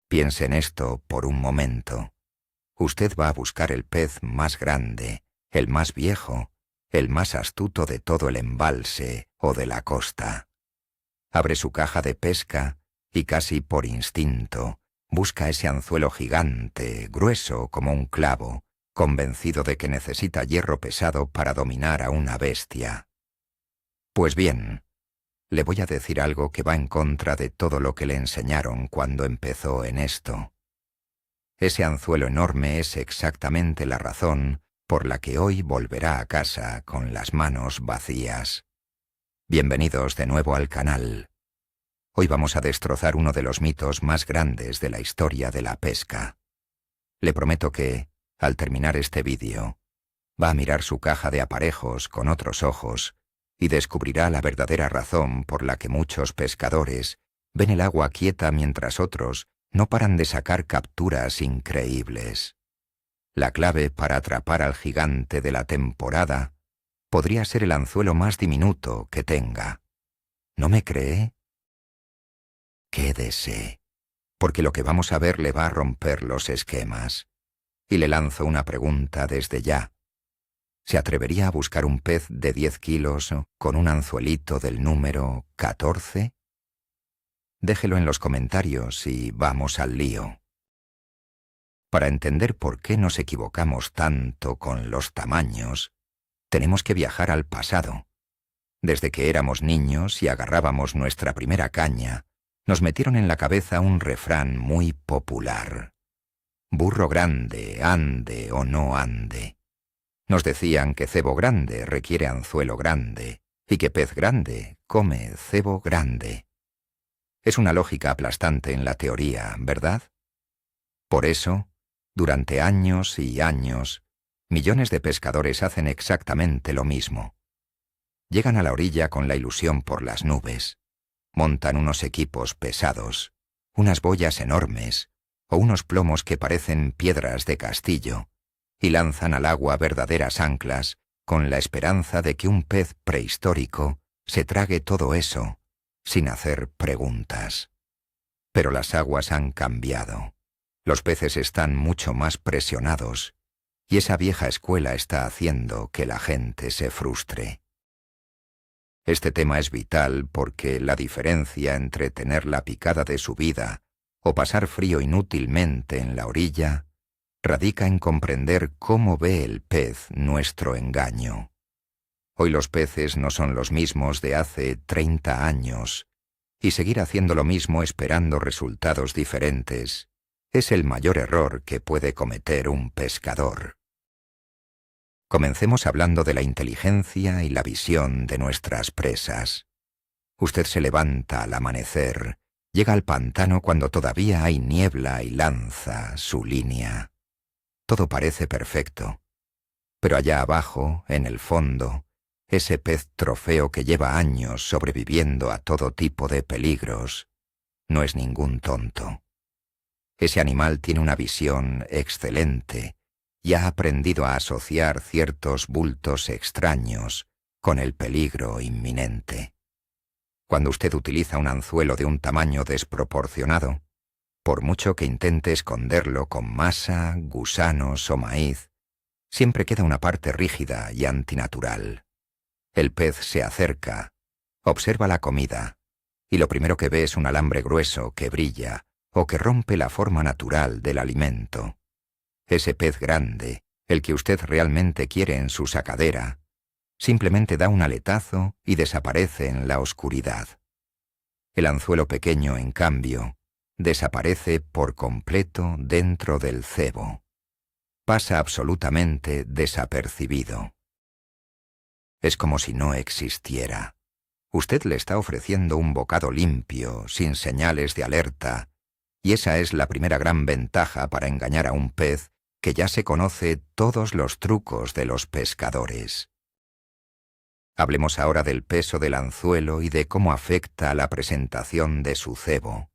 Piense en esto por un momento. Usted va a buscar el pez más grande, el más viejo, el más astuto de todo el embalse o de la costa. Abre su caja de pesca y casi por instinto busca ese anzuelo gigante, grueso como un clavo, convencido de que necesita hierro pesado para dominar a una bestia. Pues bien, le voy a decir algo que va en contra de todo lo que le enseñaron cuando empezó en esto. Ese anzuelo enorme es exactamente la razón por la que hoy volverá a casa con las manos vacías. Bienvenidos de nuevo al canal. Hoy vamos a destrozar uno de los mitos más grandes de la historia de la pesca. Le prometo que, al terminar este vídeo, va a mirar su caja de aparejos con otros ojos y descubrirá la verdadera razón por la que muchos pescadores ven el agua quieta mientras otros no paran de sacar capturas increíbles. La clave para atrapar al gigante de la temporada podría ser el anzuelo más diminuto que tenga. ¿No me cree? Quédese, porque lo que vamos a ver le va a romper los esquemas. Y le lanzo una pregunta desde ya. ¿Se atrevería a buscar un pez de 10 kilos con un anzuelito del número 14? Déjelo en los comentarios y vamos al lío. Para entender por qué nos equivocamos tanto con los tamaños, tenemos que viajar al pasado. Desde que éramos niños y agarrábamos nuestra primera caña, nos metieron en la cabeza un refrán muy popular. Burro grande, ande o no ande. Nos decían que cebo grande requiere anzuelo grande y que pez grande come cebo grande. Es una lógica aplastante en la teoría, ¿verdad? Por eso, durante años y años, millones de pescadores hacen exactamente lo mismo. Llegan a la orilla con la ilusión por las nubes. Montan unos equipos pesados, unas boyas enormes o unos plomos que parecen piedras de castillo, y lanzan al agua verdaderas anclas con la esperanza de que un pez prehistórico se trague todo eso, sin hacer preguntas. Pero las aguas han cambiado. Los peces están mucho más presionados, y esa vieja escuela está haciendo que la gente se frustre. Este tema es vital porque la diferencia entre tener la picada de su vida o pasar frío inútilmente en la orilla radica en comprender cómo ve el pez nuestro engaño. Hoy los peces no son los mismos de hace 30 años, y seguir haciendo lo mismo esperando resultados diferentes es el mayor error que puede cometer un pescador. Comencemos hablando de la inteligencia y la visión de nuestras presas. Usted se levanta al amanecer, llega al pantano cuando todavía hay niebla y lanza su línea. Todo parece perfecto. Pero allá abajo, en el fondo, ese pez trofeo que lleva años sobreviviendo a todo tipo de peligros, no es ningún tonto. Ese animal tiene una visión excelente y ha aprendido a asociar ciertos bultos extraños con el peligro inminente. Cuando usted utiliza un anzuelo de un tamaño desproporcionado, por mucho que intente esconderlo con masa, gusanos o maíz, siempre queda una parte rígida y antinatural. El pez se acerca, observa la comida, y lo primero que ve es un alambre grueso que brilla o que rompe la forma natural del alimento. Ese pez grande, el que usted realmente quiere en su sacadera, simplemente da un aletazo y desaparece en la oscuridad. El anzuelo pequeño, en cambio, desaparece por completo dentro del cebo. Pasa absolutamente desapercibido. Es como si no existiera. Usted le está ofreciendo un bocado limpio, sin señales de alerta, y esa es la primera gran ventaja para engañar a un pez que ya se conoce todos los trucos de los pescadores. Hablemos ahora del peso del anzuelo y de cómo afecta a la presentación de su cebo.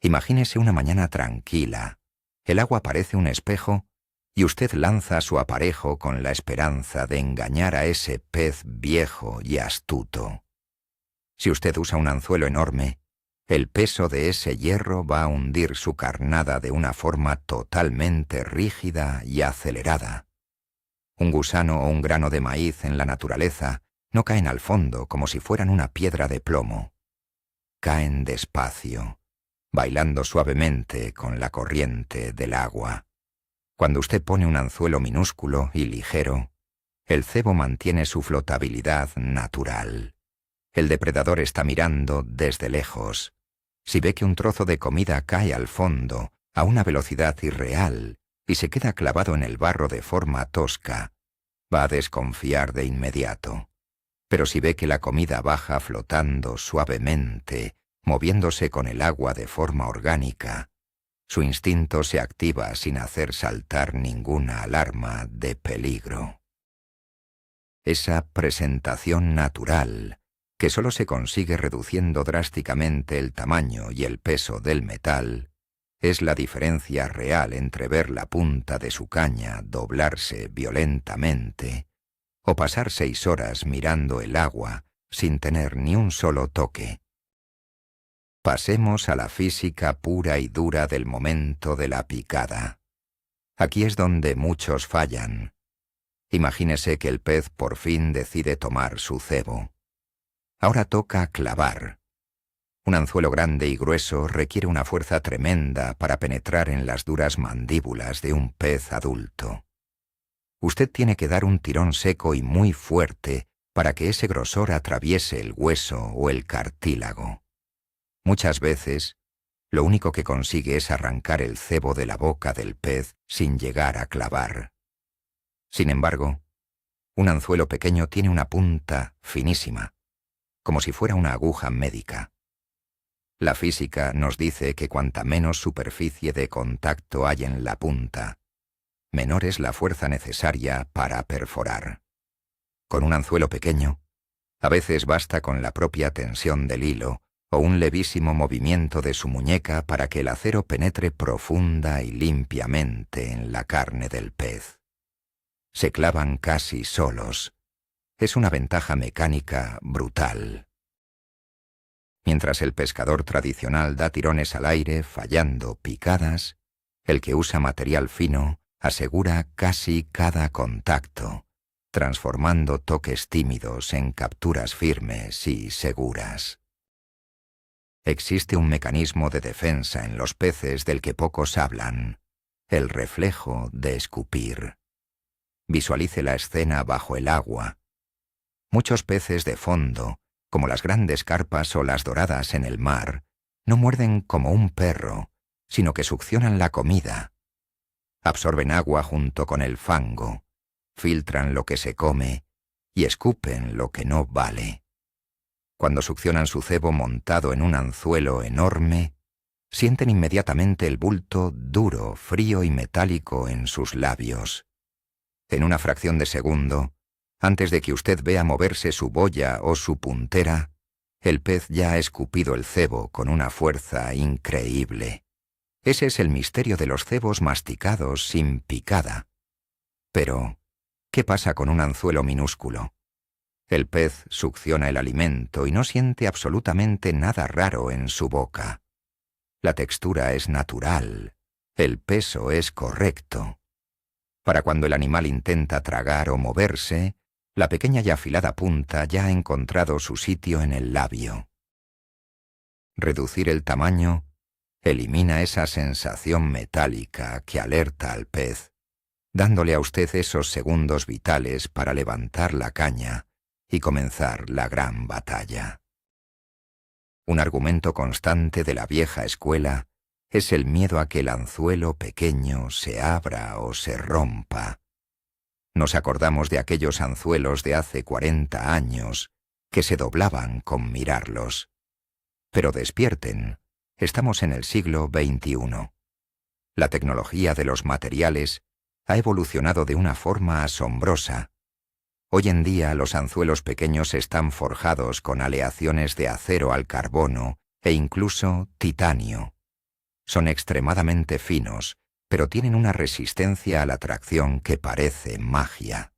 Imagínese una mañana tranquila, el agua parece un espejo y usted lanza su aparejo con la esperanza de engañar a ese pez viejo y astuto. Si usted usa un anzuelo enorme, El peso de ese hierro va a hundir su carnada de una forma totalmente rígida y acelerada. Un gusano o un grano de maíz en la naturaleza no caen al fondo como si fueran una piedra de plomo. Caen despacio, bailando suavemente con la corriente del agua. Cuando usted pone un anzuelo minúsculo y ligero, el cebo mantiene su flotabilidad natural. El depredador está mirando desde lejos. Si ve que un trozo de comida cae al fondo a una velocidad irreal y se queda clavado en el barro de forma tosca, va a desconfiar de inmediato. Pero si ve que la comida baja flotando suavemente, moviéndose con el agua de forma orgánica, su instinto se activa sin hacer saltar ninguna alarma de peligro. Esa presentación natural, que solo se consigue reduciendo drásticamente el tamaño y el peso del metal, es la diferencia real entre ver la punta de su caña doblarse violentamente o pasar 6 horas mirando el agua sin tener ni un solo toque. Pasemos a la física pura y dura del momento de la picada. Aquí es donde muchos fallan. Imagínese que el pez por fin decide tomar su cebo. Ahora toca clavar. Un anzuelo grande y grueso requiere una fuerza tremenda para penetrar en las duras mandíbulas de un pez adulto. Usted tiene que dar un tirón seco y muy fuerte para que ese grosor atraviese el hueso o el cartílago. Muchas veces, lo único que consigue es arrancar el cebo de la boca del pez sin llegar a clavar. Sin embargo, un anzuelo pequeño tiene una punta finísima, como si fuera una aguja médica. La física nos dice que cuanta menos superficie de contacto hay en la punta, menor es la fuerza necesaria para perforar. Con un anzuelo pequeño, a veces basta con la propia tensión del hilo o un levísimo movimiento de su muñeca para que el acero penetre profunda y limpiamente en la carne del pez. Se clavan casi solos. Es una ventaja mecánica brutal. Mientras el pescador tradicional da tirones al aire fallando picadas, el que usa material fino asegura casi cada contacto, transformando toques tímidos en capturas firmes y seguras. Existe un mecanismo de defensa en los peces del que pocos hablan, el reflejo de escupir. Visualice la escena bajo el agua. Muchos peces de fondo, como las grandes carpas o las doradas en el mar, no muerden como un perro, sino que succionan la comida. Absorben agua junto con el fango, filtran lo que se come y escupen lo que no vale. Cuando succionan su cebo montado en un anzuelo enorme, sienten inmediatamente el bulto duro, frío y metálico en sus labios. En una fracción de segundo, antes de que usted vea moverse su boya o su puntera, el pez ya ha escupido el cebo con una fuerza increíble. Ese es el misterio de los cebos masticados sin picada. Pero, ¿qué pasa con un anzuelo minúsculo? El pez succiona el alimento y no siente absolutamente nada raro en su boca. La textura es natural, el peso es correcto. Para cuando el animal intenta tragar o moverse, la pequeña y afilada punta ya ha encontrado su sitio en el labio. Reducir el tamaño elimina esa sensación metálica que alerta al pez, dándole a usted esos segundos vitales para levantar la caña y comenzar la gran batalla. Un argumento constante de la vieja escuela es el miedo a que el anzuelo pequeño se abra o se rompa. Nos acordamos de aquellos anzuelos de hace 40 años que se doblaban con mirarlos. Pero despierten, estamos en el siglo XXI. La tecnología de los materiales ha evolucionado de una forma asombrosa. Hoy en día los anzuelos pequeños están forjados con aleaciones de acero al carbono e incluso titanio. Son extremadamente finos, pero tienen una resistencia a la tracción que parece magia.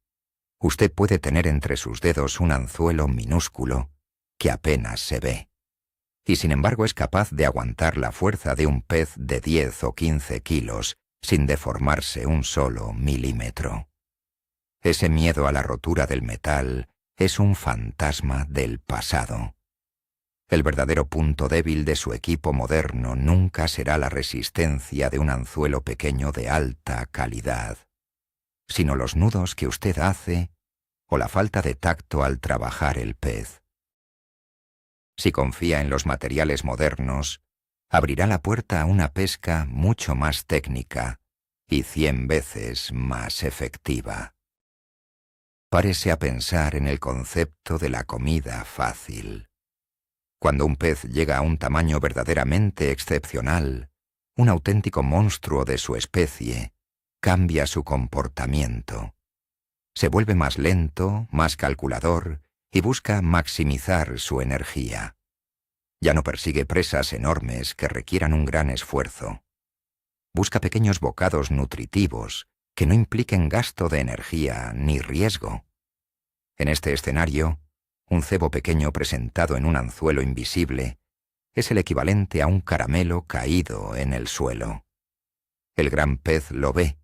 Usted puede tener entre sus dedos un anzuelo minúsculo que apenas se ve. y sin embargo es capaz de aguantar la fuerza de un pez de 10 o 15 kilos sin deformarse un solo milímetro. Ese miedo a la rotura del metal es un fantasma del pasado. El verdadero punto débil de su equipo moderno nunca será la resistencia de un anzuelo pequeño de alta calidad, sino los nudos que usted hace o la falta de tacto al trabajar el pez. Si confía en los materiales modernos, abrirá la puerta a una pesca mucho más técnica y 100 veces más efectiva. Párese a pensar en el concepto de la comida fácil. Cuando un pez llega a un tamaño verdaderamente excepcional, un auténtico monstruo de su especie, cambia su comportamiento. Se vuelve más lento, más calculador y busca maximizar su energía. Ya no persigue presas enormes que requieran un gran esfuerzo. Busca pequeños bocados nutritivos que no impliquen gasto de energía ni riesgo. En este escenario, un cebo pequeño presentado en un anzuelo invisible es el equivalente a un caramelo caído en el suelo. El gran pez lo ve,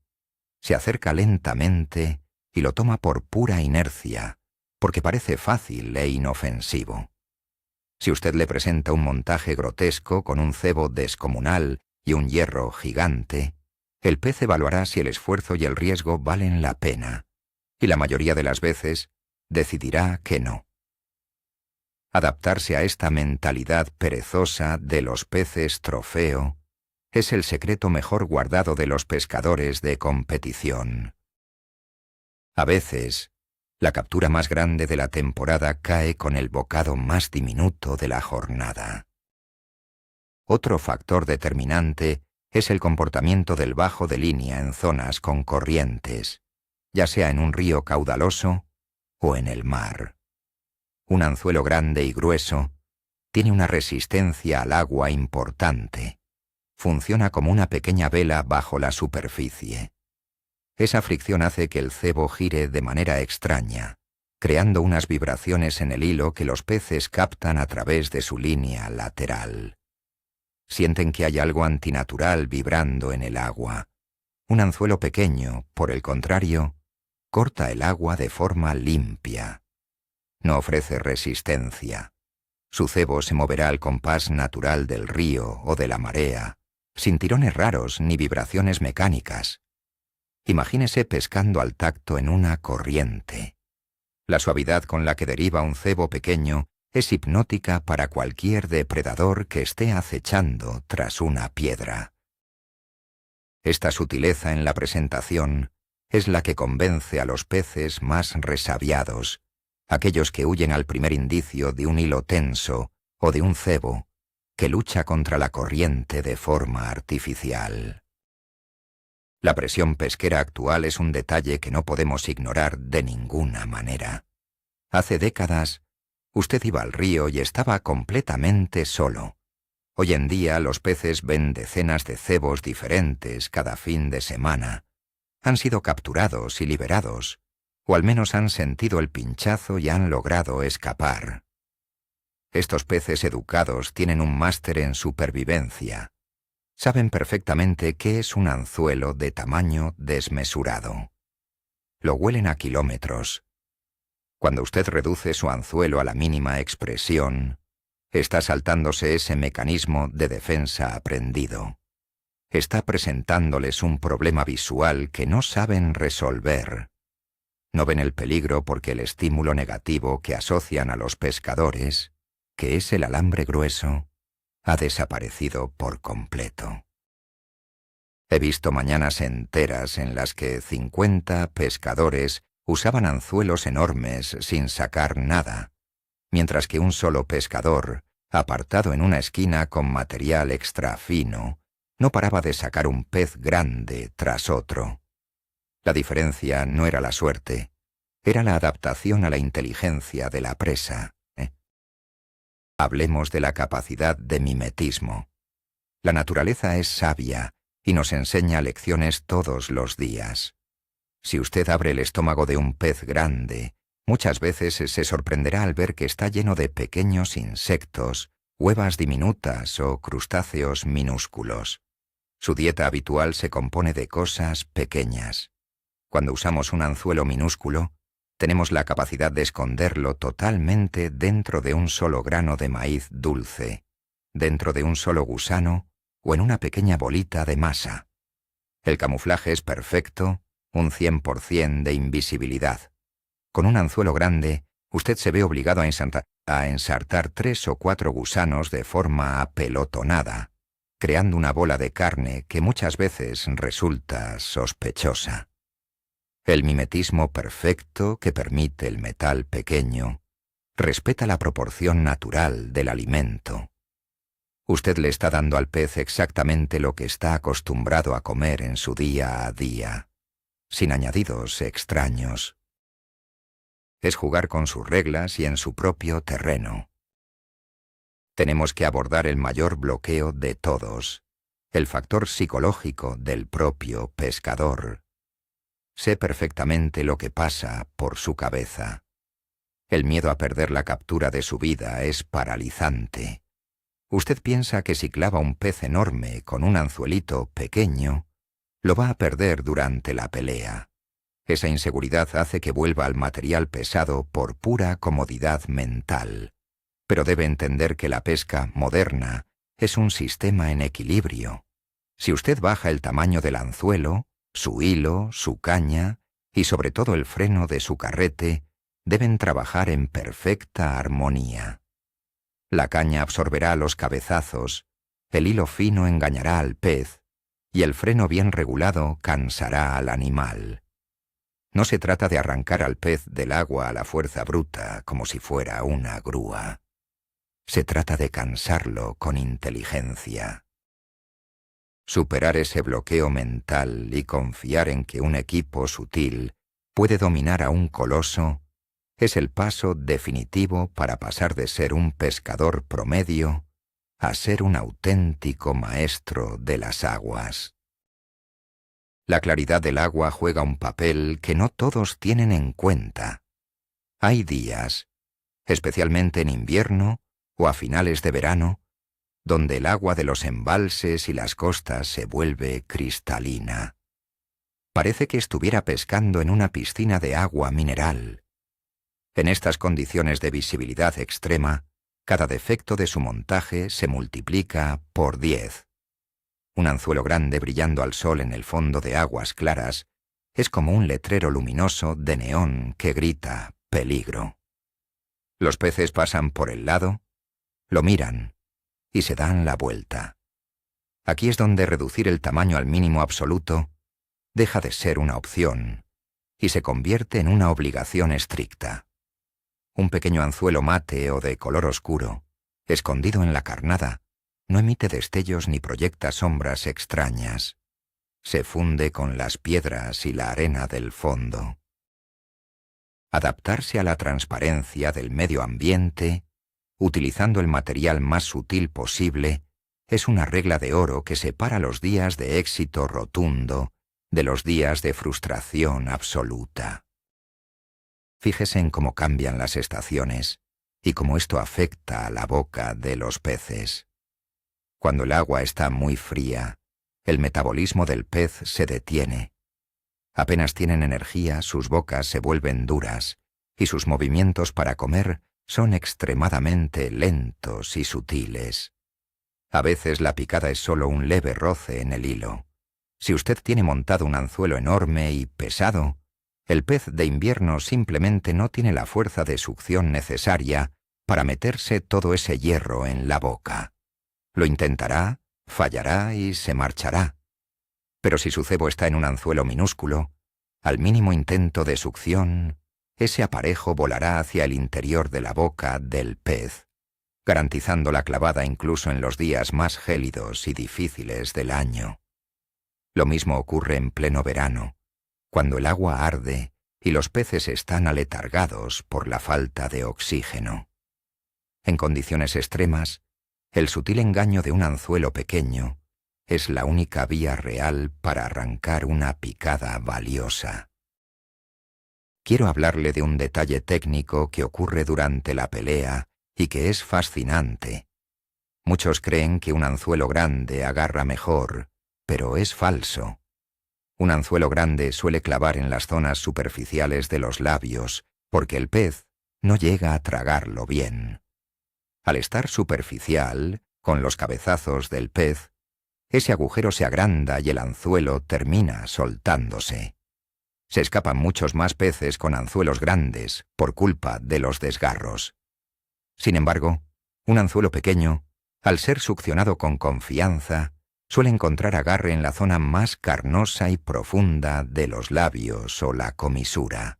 se acerca lentamente y lo toma por pura inercia, porque parece fácil e inofensivo. Si usted le presenta un montaje grotesco con un cebo descomunal y un hierro gigante, el pez evaluará si el esfuerzo y el riesgo valen la pena, y la mayoría de las veces decidirá que no. Adaptarse a esta mentalidad perezosa de los peces trofeo es el secreto mejor guardado de los pescadores de competición. A veces, la captura más grande de la temporada cae con el bocado más diminuto de la jornada. Otro factor determinante es el comportamiento del bajo de línea en zonas con corrientes, ya sea en un río caudaloso o en el mar. Un anzuelo grande y grueso tiene una resistencia al agua importante. Funciona como una pequeña vela bajo la superficie. Esa fricción hace que el cebo gire de manera extraña, creando unas vibraciones en el hilo que los peces captan a través de su línea lateral. Sienten que hay algo antinatural vibrando en el agua. Un anzuelo pequeño, por el contrario, corta el agua de forma limpia. No ofrece resistencia. Su cebo se moverá al compás natural del río o de la marea, sin tirones raros ni vibraciones mecánicas. Imagínese pescando al tacto en una corriente. La suavidad con la que deriva un cebo pequeño es hipnótica para cualquier depredador que esté acechando tras una piedra. Esta sutileza en la presentación es la que convence a los peces más resabiados, aquellos que huyen al primer indicio de un hilo tenso o de un cebo que lucha contra la corriente de forma artificial. La presión pesquera actual es un detalle que no podemos ignorar de ninguna manera. Hace décadas, usted iba al río y estaba completamente solo. Hoy en día los peces ven decenas de cebos diferentes cada fin de semana. Han sido capturados y liberados, o al menos han sentido el pinchazo y han logrado escapar. Estos peces educados tienen un máster en supervivencia. Saben perfectamente qué es un anzuelo de tamaño desmesurado. Lo huelen a kilómetros. Cuando usted reduce su anzuelo a la mínima expresión, está saltándose ese mecanismo de defensa aprendido. Está presentándoles un problema visual que no saben resolver. No ven el peligro porque el estímulo negativo que asocian a los pescadores, que es el alambre grueso, ha desaparecido por completo. He visto mañanas enteras en las que 50 pescadores usaban anzuelos enormes sin sacar nada, mientras que un solo pescador, apartado en una esquina con material extra fino, no paraba de sacar un pez grande tras otro. La diferencia no era la suerte, era la adaptación a la inteligencia de la presa. Hablemos de la capacidad de mimetismo. La naturaleza es sabia y nos enseña lecciones todos los días. Si usted abre el estómago de un pez grande, muchas veces se sorprenderá al ver que está lleno de pequeños insectos huevas diminutas o crustáceos minúsculos. Su dieta habitual se compone de cosas pequeñas. Cuando usamos un anzuelo minúsculo, tenemos la capacidad de esconderlo totalmente dentro de un solo grano de maíz dulce, dentro de un solo gusano o en una pequeña bolita de masa. El camuflaje es perfecto, un 100% de invisibilidad. Con un anzuelo grande, usted se ve obligado a ensartar 3 o 4 gusanos de forma apelotonada, creando una bola de carne que muchas veces resulta sospechosa. El mimetismo perfecto que permite el metal pequeño respeta la proporción natural del alimento. Usted le está dando al pez exactamente lo que está acostumbrado a comer en su día a día, sin añadidos extraños. Es jugar con sus reglas y en su propio terreno. Tenemos que abordar el mayor bloqueo de todos, el factor psicológico del propio pescador. Sé perfectamente lo que pasa por su cabeza. El miedo a perder la captura de su vida es paralizante. Usted piensa que si clava un pez enorme con un anzuelito pequeño, lo va a perder durante la pelea. Esa inseguridad hace que vuelva al material pesado por pura comodidad mental. Pero debe entender que la pesca moderna es un sistema en equilibrio. Si usted baja el tamaño del anzuelo, su hilo, su caña y sobre todo el freno de su carrete deben trabajar en perfecta armonía. La caña absorberá los cabezazos, el hilo fino engañará al pez y el freno bien regulado cansará al animal. No se trata de arrancar al pez del agua a la fuerza bruta como si fuera una grúa. Se trata de cansarlo con inteligencia. Superar ese bloqueo mental y confiar en que un equipo sutil puede dominar a un coloso es el paso definitivo para pasar de ser un pescador promedio a ser un auténtico maestro de las aguas. La claridad del agua juega un papel que no todos tienen en cuenta. Hay días, especialmente en invierno o a finales de verano, donde el agua de los embalses y las costas se vuelve cristalina. Parece que estuviera pescando en una piscina de agua mineral. En estas condiciones de visibilidad extrema, cada defecto de su montaje se multiplica por 10. Un anzuelo grande brillando al sol en el fondo de aguas claras es como un letrero luminoso de neón que grita «peligro». Los peces pasan por el lado, lo miran y se dan la vuelta. Aquí es donde reducir el tamaño al mínimo absoluto deja de ser una opción y se convierte en una obligación estricta. Un pequeño anzuelo mate o de color oscuro, escondido en la carnada, no emite destellos ni proyecta sombras extrañas. Se funde con las piedras y la arena del fondo. Adaptarse a la transparencia del medio ambiente, utilizando el material más sutil posible, es una regla de oro que separa los días de éxito rotundo de los días de frustración absoluta. Fíjese en cómo cambian las estaciones y cómo esto afecta a la boca de los peces. Cuando el agua está muy fría, el metabolismo del pez se detiene. Apenas tienen energía, sus bocas se vuelven duras y sus movimientos para comer son extremadamente lentos y sutiles. A veces la picada es solo un leve roce en el hilo. Si usted tiene montado un anzuelo enorme y pesado, el pez de invierno simplemente no tiene la fuerza de succión necesaria para meterse todo ese hierro en la boca. Lo intentará, fallará y se marchará. Pero si su cebo está en un anzuelo minúsculo, al mínimo intento de succión, ese aparejo volará hacia el interior de la boca del pez, garantizando la clavada incluso en los días más gélidos y difíciles del año. Lo mismo ocurre en pleno verano, cuando el agua arde y los peces están aletargados por la falta de oxígeno. En condiciones extremas, el sutil engaño de un anzuelo pequeño es la única vía real para arrancar una picada valiosa. Quiero hablarle de un detalle técnico que ocurre durante la pelea y que es fascinante. Muchos creen que un anzuelo grande agarra mejor, pero es falso. Un anzuelo grande suele clavar en las zonas superficiales de los labios, porque el pez no llega a tragarlo bien. Al estar superficial, con los cabezazos del pez, ese agujero se agranda y el anzuelo termina soltándose. Se escapan muchos más peces con anzuelos grandes por culpa de los desgarros. Sin embargo, un anzuelo pequeño, al ser succionado con confianza, suele encontrar agarre en la zona más carnosa y profunda de los labios o la comisura.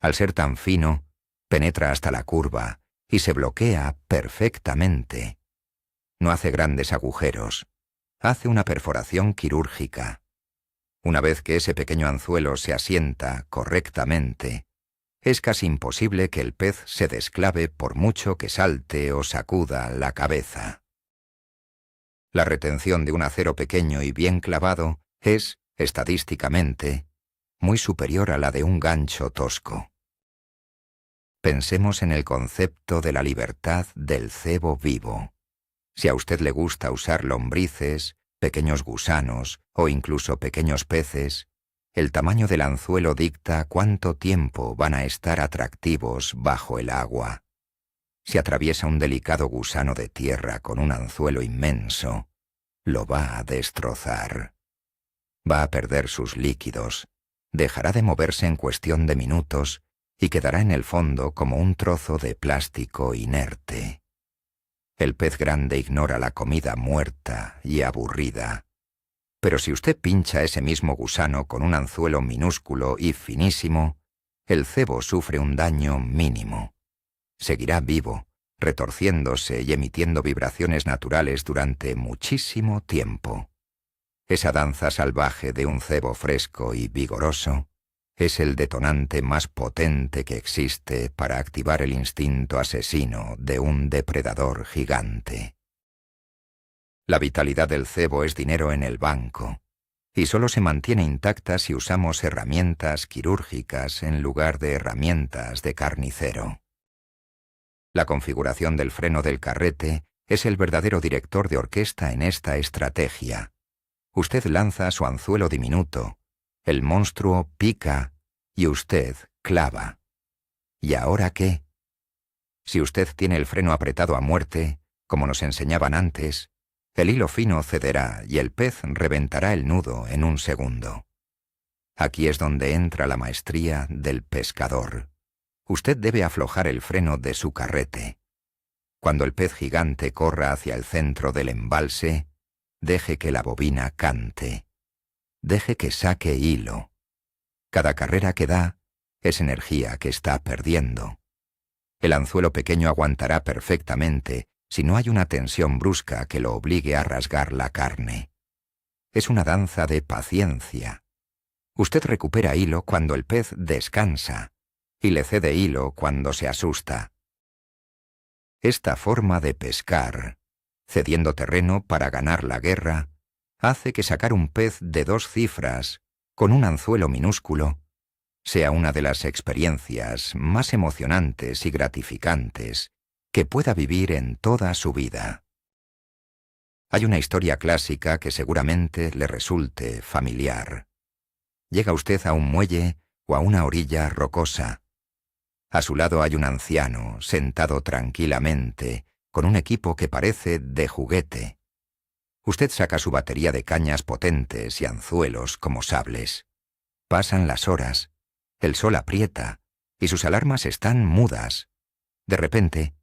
Al ser tan fino, penetra hasta la curva y se bloquea perfectamente. No hace grandes agujeros, hace una perforación quirúrgica. Una vez que ese pequeño anzuelo se asienta correctamente, es casi imposible que el pez se desclave por mucho que salte o sacuda la cabeza. La retención de un acero pequeño y bien clavado es, estadísticamente, muy superior a la de un gancho tosco. Pensemos en el concepto de la libertad del cebo vivo. Si a usted le gusta usar lombrices, pequeños gusanos o incluso pequeños peces, el tamaño del anzuelo dicta cuánto tiempo van a estar atractivos bajo el agua. Si atraviesa un delicado gusano de tierra con un anzuelo inmenso, lo va a destrozar. Va a perder sus líquidos, dejará de moverse en cuestión de minutos y quedará en el fondo como un trozo de plástico inerte. El pez grande ignora la comida muerta y aburrida. Pero si usted pincha ese mismo gusano con un anzuelo minúsculo y finísimo, el cebo sufre un daño mínimo. Seguirá vivo, retorciéndose y emitiendo vibraciones naturales durante muchísimo tiempo. Esa danza salvaje de un cebo fresco y vigoroso es el detonante más potente que existe para activar el instinto asesino de un depredador gigante. La vitalidad del cebo es dinero en el banco, y solo se mantiene intacta si usamos herramientas quirúrgicas en lugar de herramientas de carnicero. La configuración del freno del carrete es el verdadero director de orquesta en esta estrategia. Usted lanza su anzuelo diminuto, el monstruo pica y usted clava. ¿Y ahora qué? Si usted tiene el freno apretado a muerte, como nos enseñaban antes, el hilo fino cederá y el pez reventará el nudo en un segundo. Aquí es donde entra la maestría del pescador. Usted debe aflojar el freno de su carrete. Cuando el pez gigante corra hacia el centro del embalse, deje que la bobina cante. Deje que saque hilo. Cada carrera que da es energía que está perdiendo. El anzuelo pequeño aguantará perfectamente si no hay una tensión brusca que lo obligue a rasgar la carne. Es una danza de paciencia. Usted recupera hilo cuando el pez descansa y le cede hilo cuando se asusta. Esta forma de pescar, cediendo terreno para ganar la guerra, hace que sacar un pez de 2 cifras, con un anzuelo minúsculo, sea una de las experiencias más emocionantes y gratificantes que pueda vivir en toda su vida. Hay una historia clásica que seguramente le resulte familiar. Llega usted a un muelle o a una orilla rocosa. A su lado hay un anciano, sentado tranquilamente, con un equipo que parece de juguete. Usted saca su batería de cañas potentes y anzuelos como sables. Pasan las horas, el sol aprieta, y sus alarmas están mudas. De repente,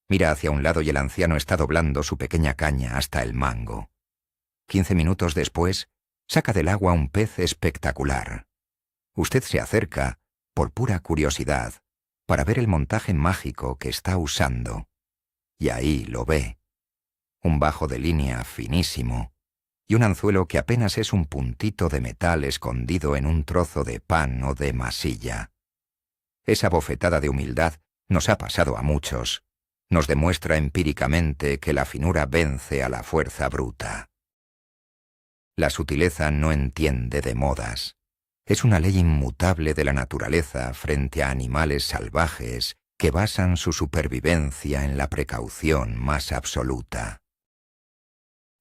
mira hacia un lado y el anciano está doblando su pequeña caña hasta el mango. 15 minutos después, saca del agua un pez espectacular. Usted se acerca, por pura curiosidad, para ver el montaje mágico que está usando. Y ahí lo ve. Un bajo de línea finísimo y un anzuelo que apenas es un puntito de metal escondido en un trozo de pan o de masilla. Esa bofetada de humildad nos ha pasado a muchos. Nos demuestra empíricamente que la finura vence a la fuerza bruta. La sutileza no entiende de modas. Es una ley inmutable de la naturaleza frente a animales salvajes que basan su supervivencia en la precaución más absoluta.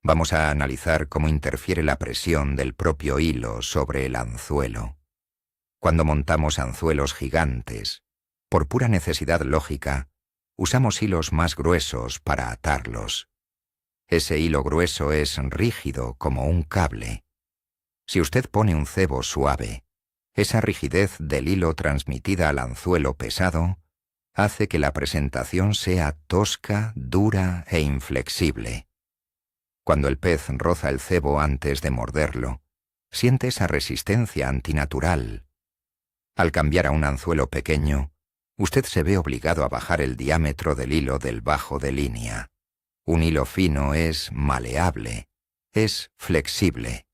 Vamos a analizar cómo interfiere la presión del propio hilo sobre el anzuelo. Cuando montamos anzuelos gigantes, por pura necesidad lógica, usamos hilos más gruesos para atarlos. Ese hilo grueso es rígido como un cable. Si usted pone un cebo suave, esa rigidez del hilo transmitida al anzuelo pesado hace que la presentación sea tosca, dura e inflexible. Cuando el pez roza el cebo antes de morderlo, siente esa resistencia antinatural. Al cambiar a un anzuelo pequeño, usted se ve obligado a bajar el diámetro del hilo del bajo de línea. Un hilo fino es maleable, es flexible.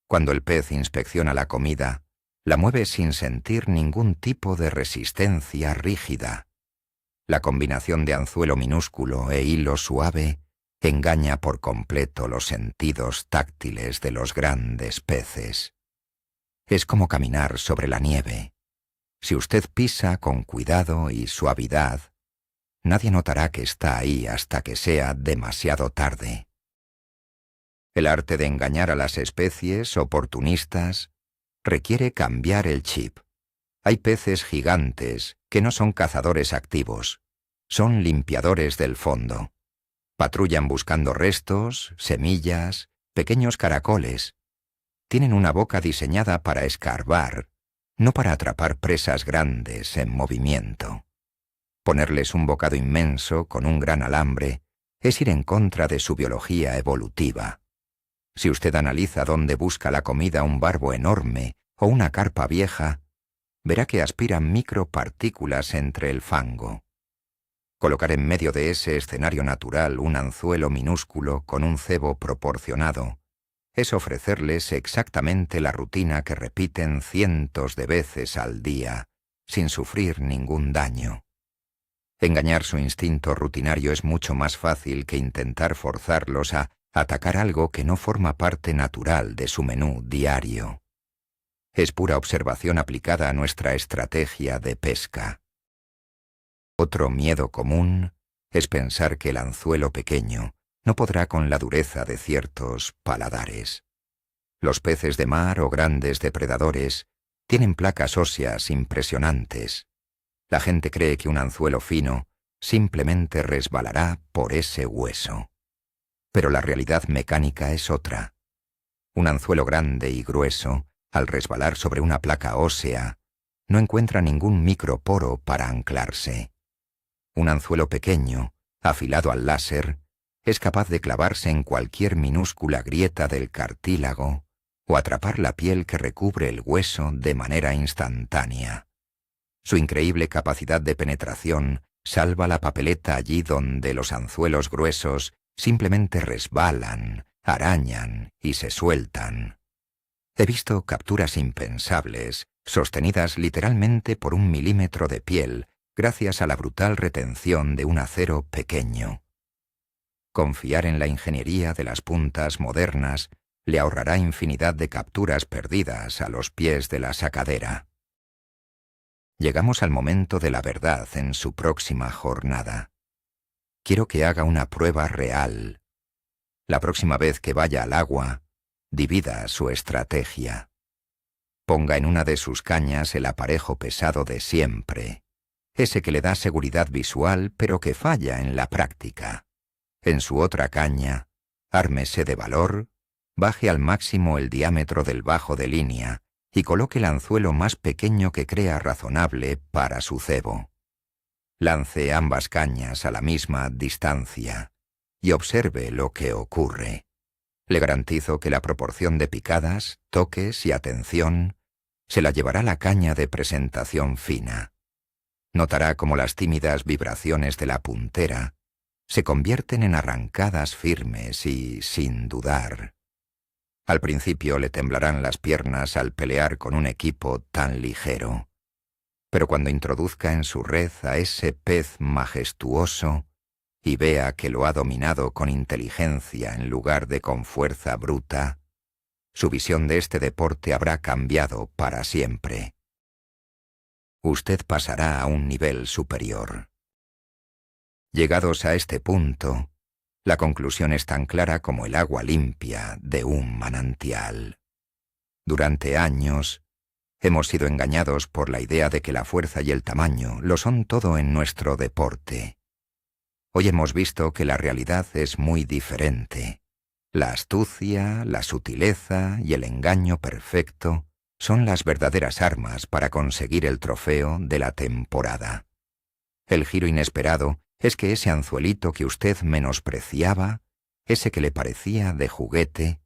Cuando el pez inspecciona la comida, la mueve sin sentir ningún tipo de resistencia rígida. La combinación de anzuelo minúsculo e hilo suave engaña por completo los sentidos táctiles de los grandes peces. Es como caminar sobre la nieve. Si usted pisa con cuidado y suavidad, nadie notará que está ahí hasta que sea demasiado tarde. El arte de engañar a las especies oportunistas requiere cambiar el chip. Hay peces gigantes que no son cazadores activos, son limpiadores del fondo. Patrullan buscando restos, semillas, pequeños caracoles. Tienen una boca diseñada para escarbar, no para atrapar presas grandes en movimiento. Ponerles un bocado inmenso con un gran alambre es ir en contra de su biología evolutiva. Si usted analiza dónde busca la comida un barbo enorme o una carpa vieja, verá que aspiran micropartículas entre el fango. Colocar en medio de ese escenario natural un anzuelo minúsculo con un cebo proporcionado es ofrecerles exactamente la rutina que repiten cientos de veces al día, sin sufrir ningún daño. Engañar su instinto rutinario es mucho más fácil que intentar forzarlos a atacar algo que no forma parte natural de su menú diario. Es pura observación aplicada a nuestra estrategia de pesca. Otro miedo común es pensar que el anzuelo pequeño no podrá con la dureza de ciertos paladares. Los peces de mar o grandes depredadores tienen placas óseas impresionantes. La gente cree que un anzuelo fino simplemente resbalará por ese hueso. Pero la realidad mecánica es otra. Un anzuelo grande y grueso, al resbalar sobre una placa ósea, no encuentra ningún microporo para anclarse. Un anzuelo pequeño, afilado al láser, es capaz de clavarse en cualquier minúscula grieta del cartílago o atrapar la piel que recubre el hueso de manera instantánea. Su increíble capacidad de penetración salva la papeleta allí donde los anzuelos gruesos simplemente resbalan, arañan y se sueltan. He visto capturas impensables, sostenidas literalmente por 1 milímetro de piel, gracias a la brutal retención de un acero pequeño. Confiar en la ingeniería de las puntas modernas le ahorrará infinidad de capturas perdidas a los pies de la sacadera. Llegamos al momento de la verdad en su próxima jornada. Quiero que haga una prueba real. La próxima vez que vaya al agua, divida su estrategia. Ponga en una de sus cañas el aparejo pesado de siempre, ese que le da seguridad visual pero que falla en la práctica. En su otra caña, ármese de valor, baje al máximo el diámetro del bajo de línea y coloque el anzuelo más pequeño que crea razonable para su cebo. Lance ambas cañas a la misma distancia y observe lo que ocurre. Le garantizo que la proporción de picadas, toques y atención se la llevará la caña de presentación fina. Notará cómo las tímidas vibraciones de la puntera se convierten en arrancadas firmes y sin dudar. Al principio le temblarán las piernas al pelear con un equipo tan ligero. Pero cuando introduzca en su red a ese pez majestuoso y vea que lo ha dominado con inteligencia en lugar de con fuerza bruta, su visión de este deporte habrá cambiado para siempre. Usted pasará a un nivel superior. Llegados a este punto, La conclusión es tan clara como el agua limpia de un manantial. Durante años hemos sido engañados por la idea de que la fuerza y el tamaño lo son todo en nuestro deporte. Hoy hemos visto que la realidad es muy diferente. La astucia, la sutileza y el engaño perfecto son las verdaderas armas para conseguir el trofeo de la temporada. El giro inesperado es que ese anzuelito que usted menospreciaba, ese que le parecía de juguete,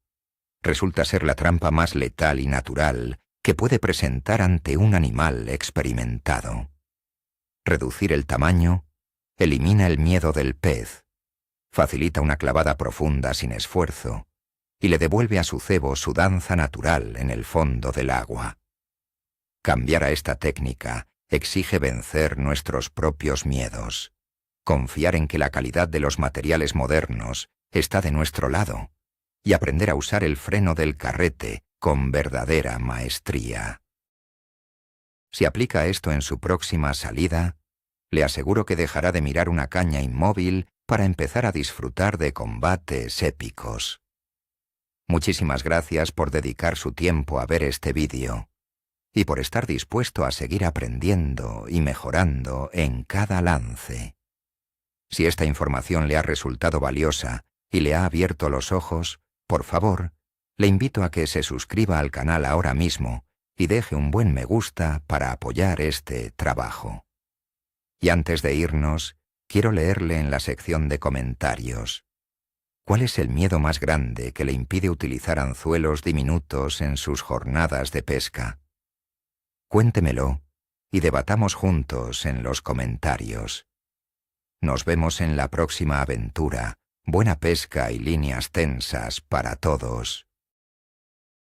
resulta ser la trampa más letal y natural que puede presentar ante un animal experimentado. Reducir el tamaño elimina el miedo del pez, facilita una clavada profunda sin esfuerzo y le devuelve a su cebo su danza natural en el fondo del agua. Cambiar a esta técnica exige vencer nuestros propios miedos, confiar en que la calidad de los materiales modernos está de nuestro lado y aprender a usar el freno del carrete con verdadera maestría. Si aplica esto en su próxima salida, le aseguro que dejará de mirar una caña inmóvil para empezar a disfrutar de combates épicos. Muchísimas gracias por dedicar su tiempo a ver este vídeo y por estar dispuesto a seguir aprendiendo y mejorando en cada lance. Si esta información le ha resultado valiosa y le ha abierto los ojos, por favor, le invito a que se suscriba al canal ahora mismo y deje un buen me gusta para apoyar este trabajo. Y antes de irnos, quiero leerle en la sección de comentarios. ¿Cuál es el miedo más grande que le impide utilizar anzuelos diminutos en sus jornadas de pesca? Cuéntemelo y debatamos juntos en los comentarios. Nos vemos en la próxima aventura. Buena pesca y líneas tensas para todos.